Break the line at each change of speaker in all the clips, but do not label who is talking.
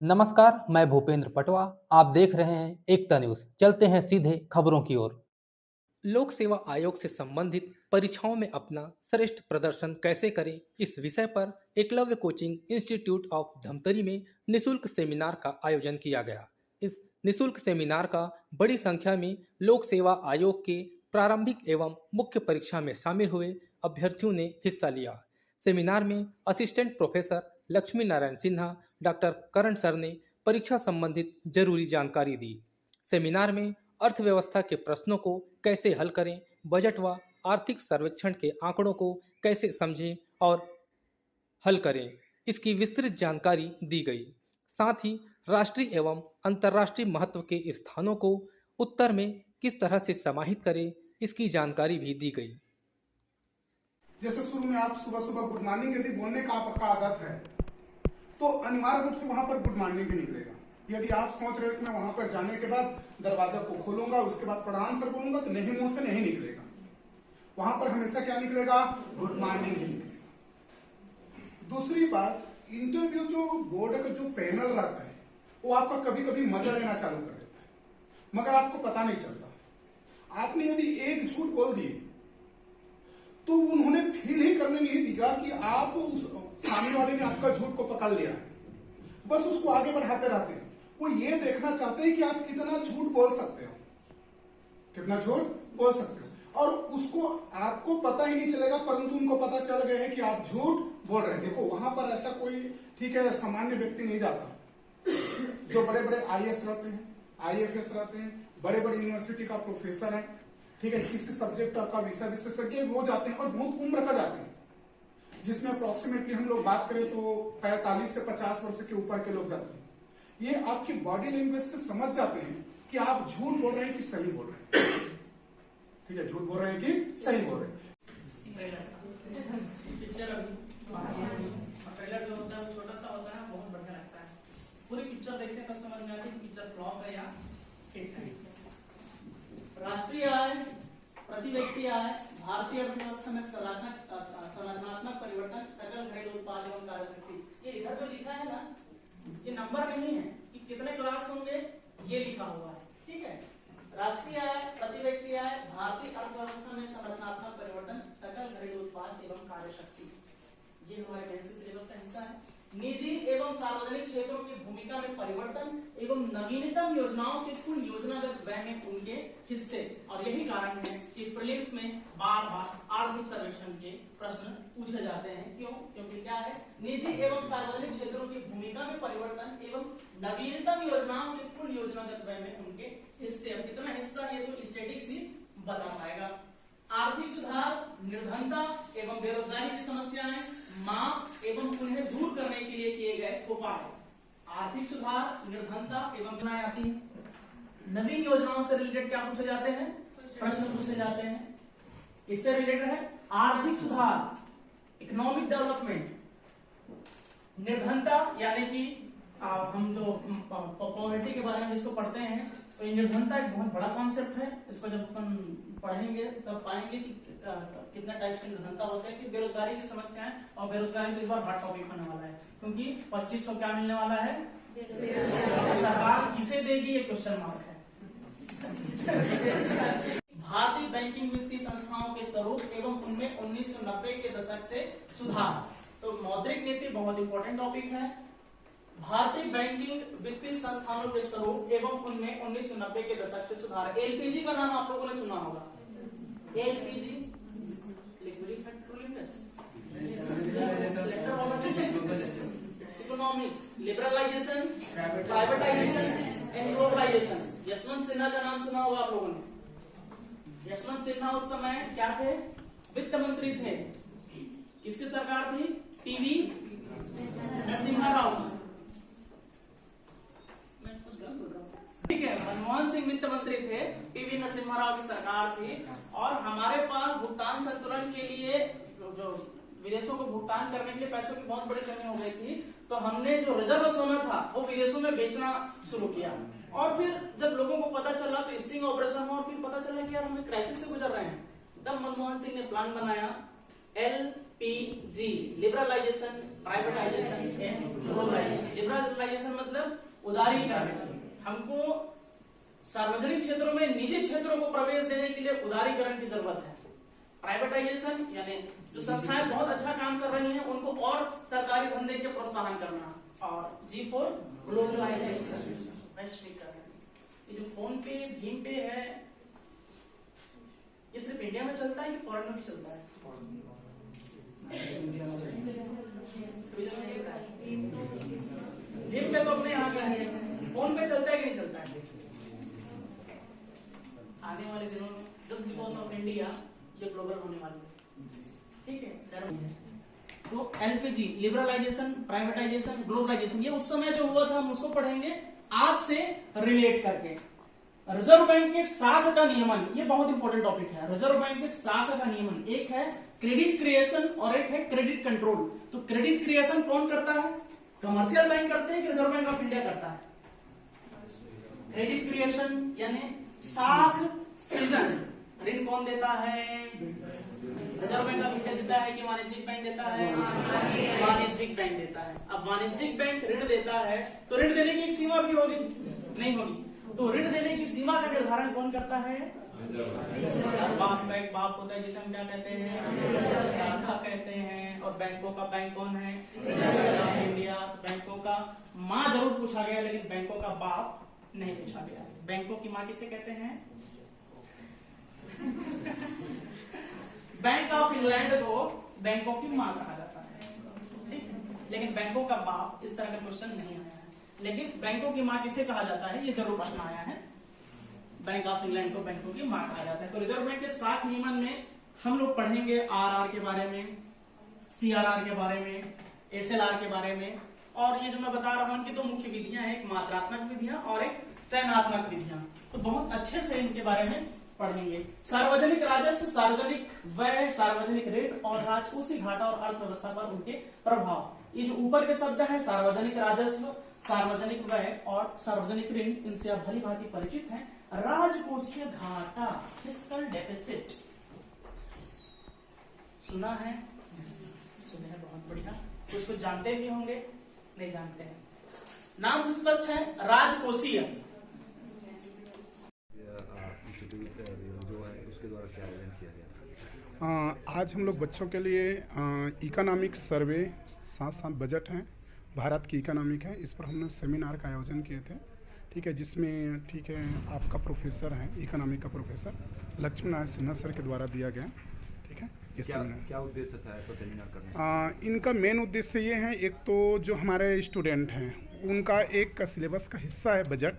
नमस्कार, मैं भूपेंद्र पटवा। आप देख रहे हैं एकता न्यूज। चलते हैं सीधे खबरों की ओर। लोक सेवा आयोग से संबंधित परीक्षाओं में अपना श्रेष्ठ प्रदर्शन कैसे करें, इस विषय पर Eklavya coaching institute of Dhamtari में निशुल्क सेमिनार का आयोजन किया गया। इस निशुल्क सेमिनार का बड़ी संख्या में लोक सेवा आयोग के प्रारंभिक एवं मुख्य परीक्षा में शामिल हुए अभ्यर्थियों ने हिस्सा लिया। सेमिनार में assistant professor Lakshmi Narayan Sinha, doctor Karan sir ने परीक्षा संबंधित जरूरी जानकारी दी। सेमिनार में अर्थव्यवस्था के प्रश्नों को कैसे हल करें, बजट व आर्थिक सर्वेक्षण के आंकड़ों को कैसे समझें और हल करें, इसकी विस्तृत जानकारी दी गई। साथ ही राष्ट्रीय एवं अंतर्राष्ट्रीय महत्व के स्थानों को उत्तर में किस तरह से समाहित करें, इसकी जानकारी भी दी गई।
जैसे शुरू में आप सुबह सुबह गुड मॉर्निंग यदि बोलने का आपका आदत है तो अनिवार्य रूप से वहां पर गुड मॉर्निंग भी निकलेगा। यदि आप सोच रहे हो कि मैं वहां पर जाने के बाद दरवाजा को खोलूंगा, उसके बाद प्रणाम सर बोलूंगा, तो नहीं, मुंह से नहीं निकलेगा। वहां पर हमेशा क्या निकलेगा? गुड मॉर्निंग ही निकलेगा। दूसरी बात, इंटरव्यू जो बोर्ड का जो पैनल रहता है वो आपका कभी कभी मजा लेना चालू कर देता है, मगर आपको पता नहीं चलता। आपने यदि एक झूठ बोल दिए तो उन्होंने फील ही करने नहीं दिया कि आप उस सामने वाले ने आपका झूठ को पकड़ लिया है, बस उसको आगे बढ़ाते रहते हैं। वो ये देखना चाहते हैं कि आप कितना झूठ बोल सकते हो, कितना झूठ बोल सकते हो, और उसको आपको पता ही नहीं चलेगा, परंतु उनको पता चल गया है कि आप झूठ बोल रहे हैं। देखो वहां पर ऐसा कोई, ठीक है, सामान्य व्यक्ति नहीं जाता। जो बड़े बड़े आईएएस रहते हैं, आईएफएस रहते हैं, बड़े बड़े यूनिवर्सिटी का प्रोफेसर है, ठीक है, किसी सब्जेक्ट का विषय विशेषज्ञ, वो जाते हैं और बहुत उम्र का जाते हैं, जिसमें अप्रोक्सीमेटली हम लोग बात करें तो 45 से 50 वर्ष के ऊपर के लोग जाते हैं। ये आपकी बॉडी लैंग्वेज से समझ जाते हैं कि आप झूठ बोल रहे हैं कि सही बोल रहे हैं। ठीक है, झूठ बोल रहे हैं कि सही बोल रहे हैं।
ट्रेलर जो होता है छोटा सा होता है, बहुत बढ़िया लगता है। पूरी पिक्चर देखते हैं तो समझ में आती है कि पिक्चर फ्लॉप है या ठीक है। राष्ट्रीय आय, प्रति व्यक्ति आय, भारतीय अर्थव्यवस्था में संरचनात्मक परिवर्तन, सकल घरेलू उत्पाद एवं कार्यशक्ति। ये इधर जो लिखा है ना, ये नंबर नहीं है कि कितने क्लास होंगे, ये लिखा हुआ है, ठीक है। राष्ट्रीय आय, प्रति व्यक्ति आय, भारतीय अर्थव्यवस्था में संरचनात्मक परिवर्तन, सकल घरेलू उत्पाद एवं कार्यशक्ति, ये हमारे एनसी सिलेबस का हिस्सा है। निजी एवं सार्वजनिक क्षेत्रों की भूमिका में परिवर्तन एवं नवीनतम योजनाओं के कुल योजनागत व्यय में उनके हिस्से। और यही कारण है कि प्रीलिम्स में बार बार आर्थिक सर्वेक्षण के प्रश्न पूछे जाते हैं। क्यों? क्योंकि क्या है, निजी एवं सार्वजनिक क्षेत्रों की भूमिका में परिवर्तन एवं नवीनतम योजनाओं के कुल योजनागत व्यय में उनके हिस्से। अब कितना हिस्सा, ये तो स्टैटिक्स ही बता पाएगा। आर्थिक सुधार, निर्धनता एवं बेरोजगारी की समस्याएं, माप एवं उन्हें दूर करने के लिए किए गए उपाय। आर्थिक सुधार, निर्धनता एवं आती है। नवीन योजनाओं से रिलेटेड क्या पूछे जाते हैं? प्रश्न पूछे जाते हैं। इससे रिलेटेड है आर्थिक सुधार, इकोनॉमिक डेवलपमेंट। निर्धनता यानी कि हम जो पॉवर्टी के बारे में जिसको पढ़ते हैं, तो निर्धनता एक बहुत बड़ा कॉन्सेप्ट है। इसको जब अपन पढ़ेंगे तब पाएंगे कि कितना टाइप की निर्धनता होता है, कि बेरोजगारी की समस्याएं, और बेरोजगारी तो इस बार हॉट टॉपिक होने वाला है, क्योंकि 2500 क्या मिलने वाला है, सरकार किसे देगी, ये क्वेश्चन मार्क है। भारतीय बैंकिंग वित्तीय संस्थाओं के स्वरूप एवं उनमें 1990 के दशक से सुधार। तो मौद्रिक नीति बहुत इंपॉर्टेंट टॉपिक है। भारतीय बैंकिंग वित्तीय संस्थानों के स्वरूप एवं उनमें 1990 के दशक से सुधार। एलपीजी का नाम आप लोगों ने सुना होगा। LPG, liquid petroleum, economics, liberalisation, privatisation and globalisation. Yashwant Sinha का नाम सुना होगा आप लोगों ने। यशवंत सिन्हा उस समय क्या थे? वित्त मंत्री थे। किसकी सरकार थी? पीवी नरसिम्हा राव। ठीक है, मनमोहन सिंह वित्त मंत्री थे, पीवी नरसिम्हा राव की सरकार थी। और हमारे पास भुगतान संतुलन के लिए, जो विदेशों को भुगतान करने के लिए पैसों की बहुत बड़ी कमी हो गई थी, तो हमने जो रिजर्व सोना था वो विदेशों में बेचना शुरू किया। और फिर जब लोगों को पता चला तो स्टिंग ऑपरेशन हुआ, और फिर पता चला कि यार हम क्राइसिस से गुजर रहे हैं। तब मनमोहन सिंह ने प्लान बनाया, LPG, liberalisation, privatisation and globalisation. Liberalisation मतलब उदारीकरण। हमको सार्वजनिक क्षेत्रों में निजी क्षेत्रों को प्रवेश देने के लिए उदारीकरण की जरूरत है। प्राइवेटाइजेशन यानी जो संस्थाएं बहुत अच्छा काम कर रही हैं उनको और सरकारी धंधे के प्रोत्साहन करना। और G for ग्लोबलाइजेशन, वैश्वीकरण। ये जो फोन पे, भीम पे है, ये सिर्फ इंडिया में चलता है कि फॉरेन में भी चलता है? भीम पे तो अपने यहाँ का है, फोन पे चलता है कि नहीं चलता है? आने वाले दिनों में जस्ट बिकॉज ऑफ इंडिया ये ग्लोबल होने वाली है, ठीक है। तो LPG, लिबरलाइजेशन, प्राइवेटाइजेशन, ग्लोबलाइजेशन, ये उस समय जो हुआ था हम उसको पढ़ेंगे आज से रिलेट करके। रिजर्व बैंक के साख का नियमन, ये बहुत इंपॉर्टेंट टॉपिक है। रिजर्व बैंक के साख का नियमन, एक है क्रेडिट क्रिएशन और एक है क्रेडिट कंट्रोल। तो क्रेडिट क्रिएशन कौन करता है? कमर्शियल बैंक करते हैं कि रिजर्व बैंक ऑफ इंडिया करता है? क्रेडिट क्रिएशन यानी साख सृजन, ऋण कौन देता है? रिजर्व बैंक ऑफ इंडिया देता है कि वाणिज्यिक बैंक देता है? वाणिज्यिक बैंक देता है। अब वाणिज्यिक बैंक ऋण देता है तो ऋण देने की एक सीमा भी होगी, नहीं होगी? तो ऋण देने की सीमा का निर्धारण कौन करता है? बाप बैंक, बाप होता है जिसे हम क्या कहते हैं? दाता कहते हैं। और बैंकों का बैंक कौन है? इंडिया। बैंकों का माँ जरूर पूछा गया लेकिन बैंकों का बाप नहीं पूछा गया। बैंकों की माँ किसे कहते हैं? बैंक ऑफ इंग्लैंड को बैंकों की माँ कहा जाता है, ठीक है। लेकिन बैंकों का बाप इस तरह का क्वेश्चन नहीं आया है। लेकिन बैंकों की माँ किसे कहा जाता है, ये जरूर प्रश्न आया है। बैंक ऑफ इंग्लैंड को बैंकों की माँ कहा जाता है। तो रिजर्व बैंक के साख नियमन में हम लोग पढ़ेंगे RR के बारे में, CRR के बारे में, SLR के बारे में। और ये जो मैं बता रहा हूं इनकी दो मुख्य विधियां हैं, एक मात्रात्मक विधियां और एक चयनात्मक विधियां। तो बहुत अच्छे से इनके बारे में पढ़ेंगे। सार्वजनिक राजस्व, सार्वजनिक व्यय, सार्वजनिक ऋण और राजकोषीय घाटा और अर्थव्यवस्था पर उनके प्रभाव। ये जो ऊपर के शब्द हैं, सार्वजनिक राजस्व, सार्वजनिक व्यय और सार्वजनिक ऋण, इनसे आप भली भांति परिचित हैं। राजकोषीय घाटा, फिस्कल डेफिसिट, सुना है? सुना है, बहुत बढ़िया। कुछ कुछ जानते भी होंगे, नहीं जानते हैं। नाम से स्पष्ट है, राजकोषीय। जो है उसके द्वारा क्या आयोजन किया गया?
आज हम लोग बच्चों के लिए इकोनॉमिक सर्वे, साथ साथ बजट है, भारत की इकोनॉमिक है, इस पर हमने सेमिनार का आयोजन किए थे, ठीक है। जिसमें ठीक है आपका प्रोफेसर है, इकोनॉमिक का प्रोफेसर लक्ष्मण नारायण सिन्हा सर के द्वारा दिया गया, ठीक है। ये सेमिनार
क्या उद्देश्य था ऐसा सेमिनार करने?
इनका मेन उद्देश्य ये है, एक तो जो हमारे स्टूडेंट हैं उनका एक सिलेबस का हिस्सा है बजट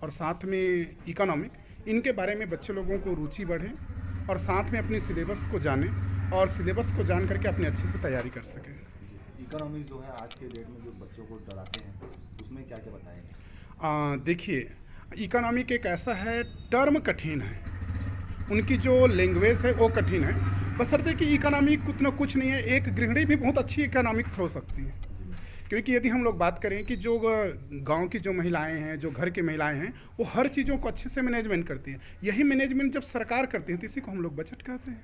और साथ में इकोनॉमिक, इनके बारे में बच्चे लोगों को रुचि बढ़े और साथ में अपनी सिलेबस को जाने और सिलेबस को जान करके अपने अच्छे से तैयारी कर सकें।
इकोनॉमिक जो है आज के डेट में जो बच्चों को डराते हैं उसमें क्या क्या बताएंगे?
देखिए, इकोनॉमिक एक ऐसा है, टर्म कठिन है, उनकी जो लैंग्वेज है वो कठिन है, बशर्ते कि इकोनॉमिक उतना कुछ नहीं है। एक गृहिणी भी बहुत अच्छी इकोनॉमिक हो सकती है, क्योंकि यदि हम लोग बात करें कि जो गांव की जो महिलाएं हैं, जो घर की महिलाएं हैं, वो हर चीज़ों को अच्छे से मैनेजमेंट करती हैं। यही मैनेजमेंट जब सरकार करती है तो इसी को हम लोग बजट कहते हैं।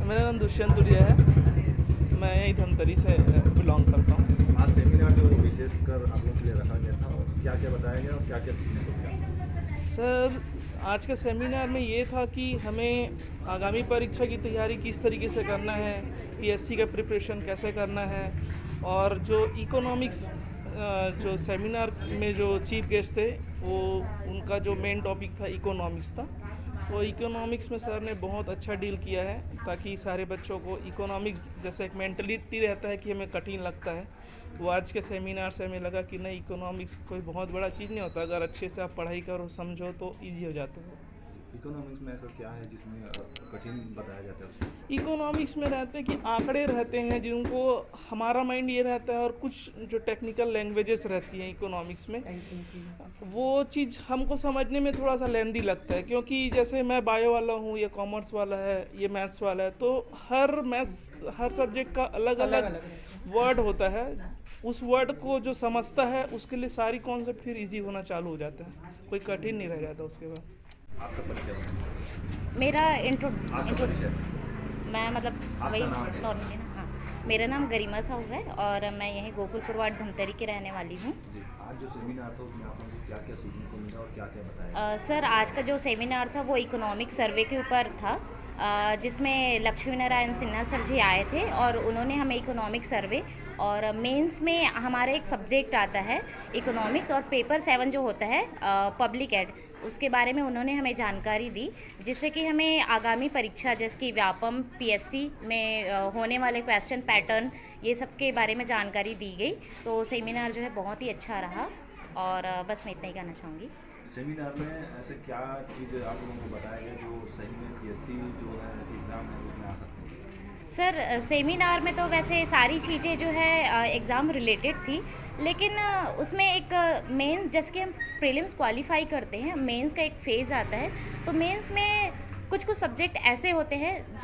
मेरा नाम दुष्यंत उड़िया है, मैं यही धमतरी से बिलोंग करता हूँ।
आज सेमिनार जो विशेष कर आप लोगों के लिए रखा गया था, और क्या क्या बताया गया और क्या क्या सीखने को मिला?
सर, आज के सेमिनार में ये था कि हमें आगामी परीक्षा की तैयारी किस तरीके से करना है, PSC का प्रिपरेशन कैसे करना है, और जो इकोनॉमिक्स जो सेमिनार में जो चीफ गेस्ट थे वो उनका जो मेन टॉपिक था इकोनॉमिक्स था। तो इकोनॉमिक्स में सर ने बहुत अच्छा डील किया है, ताकि सारे बच्चों को इकोनॉमिक्स जैसे एक मेंटलिटी रहता है कि हमें कठिन लगता है, वो आज के सेमिनार से हमें लगा कि नहीं, इकोनॉमिक्स कोई बहुत बड़ा चीज़ नहीं होता, अगर अच्छे से आप पढ़ाई करो, समझो तो ईजी हो जाता है।
इकोनॉमिक्स में ऐसा क्या है जिसमें कठिन बताया जाता है उसको?
इकोनॉमिक्स में रहते हैं कि आंकड़े रहते हैं जिनको हमारा माइंड ये रहता है, और कुछ जो टेक्निकल लैंग्वेजेस रहती हैं इकोनॉमिक्स में, वो चीज़ हमको समझने में थोड़ा सा लेंदी लगता है, क्योंकि जैसे मैं बायो वाला हूँ, ये कॉमर्स वाला है, ये मैथ्स वाला है, तो हर सब्जेक्ट का अलग अलग वर्ड होता है। उस वर्ड को जो समझता है उसके लिए सारी कॉन्सेप्ट फिर इजी होना चालू हो जाता है, कोई कठिन नहीं रह जाता उसके बाद।
आपका परिचय?
मेरा मैं मतलब वही
आपका नाम है?
नॉर्मली ना, हाँ, मेरा नाम गरिमा साहू है और मैं यहीं गोकुलपुर वार्ड धमतरी की रहने वाली हूँ।
जी, आज जो सेमिनार था उसमें आपको क्या क्या सीखने को मिला और क्या क्या बताया?
सर, आज का जो सेमिनार था वो इकोनॉमिक सर्वे के ऊपर था, जिसमें लक्ष्मी नारायण सिन्हा सर जी आए थे और उन्होंने हमें इकोनॉमिक सर्वे और मेंस में हमारा एक सब्जेक्ट आता है इकोनॉमिक्स और पेपर 7 जो होता है पब्लिक एड, उसके बारे में उन्होंने हमें जानकारी दी, जिससे कि हमें आगामी परीक्षा जैसे कि व्यापम पीएससी में होने वाले क्वेश्चन पैटर्न ये सब के बारे में जानकारी दी गई। तो सेमिनार जो है बहुत ही अच्छा रहा और बस मैं इतना ही कहना चाहूँगी।
सेमिनार में ऐसे क्या चीज़ आप लोगों को बताया गया जो सही में पीएससी जो है एग्ज़ाम है उसमें आ सकते हैं?
सर, सेमिनार में तो वैसे सारी चीज़ें जो है एग्ज़ाम रिलेटेड थी, लेकिन उसमें एक मेंस जैसे कि हम प्रीलिम्स क्वालिफाई करते हैं, मेंस का एक फ़ेज़ आता है, तो मेंस में कुछ कुछ सब्जेक्ट ऐसे होते हैं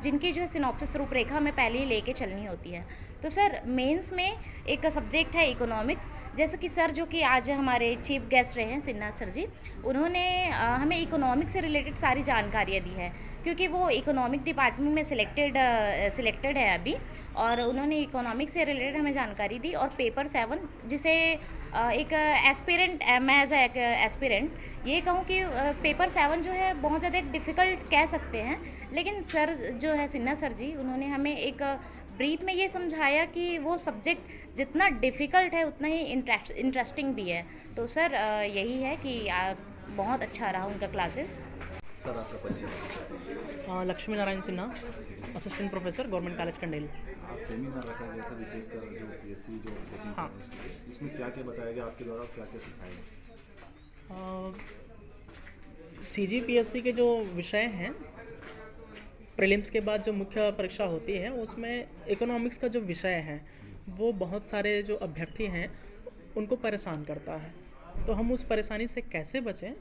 जिनकी जो है सिनॉप्सिस रूपरेखा हमें पहले ही लेके चलनी होती है। तो सर, मेंस में एक सब्जेक्ट है इकोनॉमिक्स, जैसे कि सर जो कि आज हमारे चीफ गेस्ट रहे हैं सिन्हा सर जी, उन्होंने हमें इकोनॉमिक्स से रिलेटेड सारी जानकारियाँ दी है, क्योंकि वो इकोनॉमिक डिपार्टमेंट में सिलेक्टेड है अभी, और उन्होंने इकोनॉमिक्स से रिलेटेड हमें जानकारी दी। और पेपर 7 जिसे एक एस्पिरेंट, मैं एज एस्पिरेंट ये कहूँ कि पेपर 7 जो है बहुत ज़्यादा डिफ़िकल्ट कह सकते हैं, लेकिन सर जो है सिन्हा सर जी, उन्होंने हमें एक ब्रीफ में ये समझाया कि वो सब्जेक्ट जितना डिफ़िकल्ट है उतना ही इंटरेस्टिंग भी है। तो सर, यही है कि बहुत अच्छा रहा उनका क्लासेस।
सर आपका परिचय?
Lakshmi Narayan Sinha, assistant professor, government college Kandel.
आज सेमिनार रखा गया था विशेषकर जो पीएससी जो कोचिंग
हाँ।
इसमें क्या क्या बताया गया आपके द्वारा और क्या क्या सिखाया गया?
सीजीपीएससी के जो विषय हैं, प्रीलिम्स के बाद जो मुख्य परीक्षा होती है उसमें इकोनॉमिक्स का जो विषय है वो बहुत सारे जो अभ्यर्थी हैं उनको परेशान करता है। तो हम उस परेशानी से कैसे बचें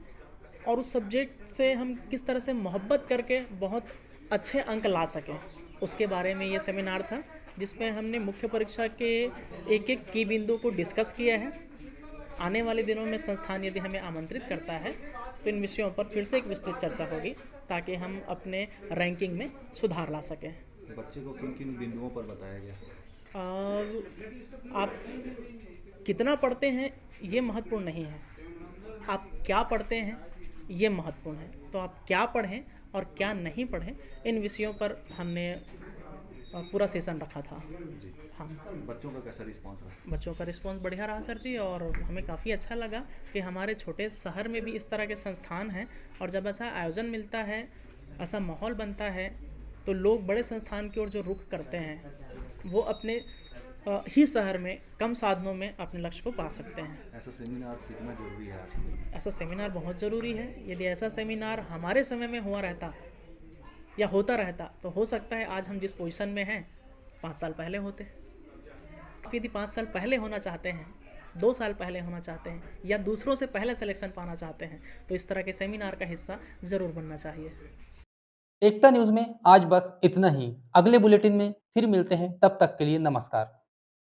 और उस सब्जेक्ट से हम किस तरह से मोहब्बत करके बहुत अच्छे अंक ला सकें, उसके बारे में ये सेमिनार था, जिसमें हमने मुख्य परीक्षा के एक एक की बिंदु को डिस्कस किया है। आने वाले दिनों में संस्थान यदि हमें आमंत्रित करता है तो इन विषयों पर फिर से एक विस्तृत चर्चा होगी, ताकि हम अपने रैंकिंग में सुधार ला सकें।
बच्चे को किन किन बिंदुओं पर बताया गया?
आप कितना पढ़ते हैं ये महत्वपूर्ण नहीं है, आप क्या पढ़ते हैं ये महत्वपूर्ण है। तो आप क्या पढ़ें और क्या नहीं पढ़ें, इन विषयों पर हमने पूरा सेशन रखा था। हाँ,
बच्चों का कैसा रिस्पांस रहा?
बच्चों का रिस्पांस बढ़िया रहा सर जी, और हमें काफ़ी अच्छा लगा कि हमारे छोटे शहर में भी इस तरह के संस्थान हैं, और जब ऐसा आयोजन मिलता है, ऐसा माहौल बनता है, तो लोग बड़े संस्थान की ओर जो रुख करते हैं वो अपने ही शहर में कम साधनों में अपने लक्ष्य को पा सकते हैं।
ऐसा सेमिनार कितना जरूरी है आज के दिन?
ऐसा सेमिनार बहुत ज़रूरी है। यदि ऐसा सेमिनार हमारे समय में हुआ रहता या होता रहता तो हो सकता है आज हम जिस पोजीशन में हैं 5 साल पहले होते। यदि 5 साल पहले होना चाहते हैं, 2 साल पहले होना चाहते हैं, या दूसरों से पहले सिलेक्शन पाना चाहते हैं, तो इस तरह के सेमिनार का हिस्सा ज़रूर बनना चाहिए।
एकता न्यूज़ में आज बस इतना ही। अगले बुलेटिन में फिर मिलते हैं, तब तक के लिए नमस्कार।